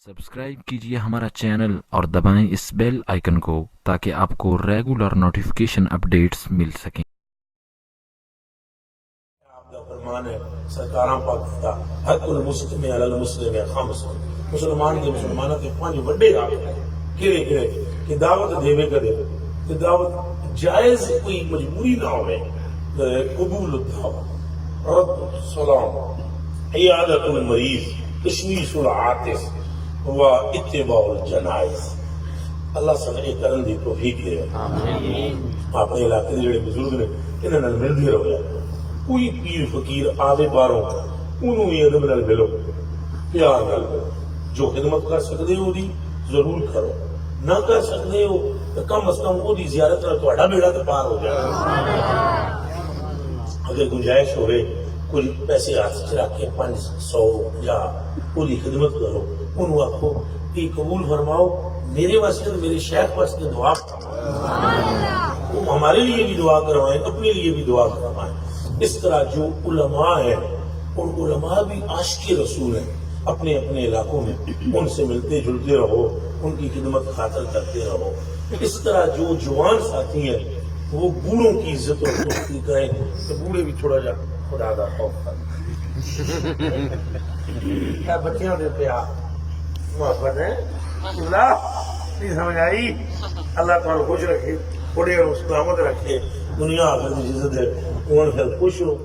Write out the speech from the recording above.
Subscribe کیجئے ہمارا channel اور دبائیں اس بیل آئیکن کو تاکہ آپ کو ریگولر نوٹیفیکیشن اپڈیٹس مل سکیں۔ آپ کا فرمان ہے سرکاراں پاک دا حق المسلم علی المسلم خمس مسلمان کے مسلمانوں کے پانچ بڑے حق ہیں کہڑے کہڑے کہ دعوت دیوے کرے کہ دعوت جائز کوئی مجبوری نہ ہوئے قبول الدعوت رد السلام عیادت المریض تشمیش العاطس و اتباع الجنائز۔ اللہ سنے کرن دی توفیق دے اپنے علاقے دے جڑے بزرگ نے انہاں نال ملدے رہو، کوئی پیر فقیر آوے باروں انہوں ہی ادب نال ملو، پیار نال ملو، جو خدمت کر سکتے ہو دی ضرور کرو، نہ کر سکتے ہو تو کم از کم وہ دی زیارت نال تہاڈا بیڑا تے پار ہو جائے۔ اگر گنجائش ہوئے کچھ پیسے ہاتھ چ رکھ کے 500 یا پوری خدمت کرو، انہوں آکھو کہ قبول فرماؤ میرے واسطے میرے شیخ واسطے دعا فرمائیں، ہمارے لیے بھی دعا کروائیں، اپنے لیے بھی دعا کروائیں۔ اس طرح جو علماء ہیں ان علماء بھی عاشق رسول ہیں، اپنے اپنے علاقوں میں ان سے ملتے جلتے رہو، ان کی خدمت خاطر کرتے رہو۔ اس طرح جو جوان ساتھی ہیں وہ بوڑھوں کی عزت اور دوستی کریں تو بوڑھے بھی تھوڑا جا خدا دا خوف کریں۔ بچیاں دے پیار محبت ہے، اللہ نہیں سمجھ آئی؟ اللہ تعالیٰ خوش رکھے، بڑے اور سلامت رکھے، دنیا آخر کی عزت ہے، ان سے خوش ہو۔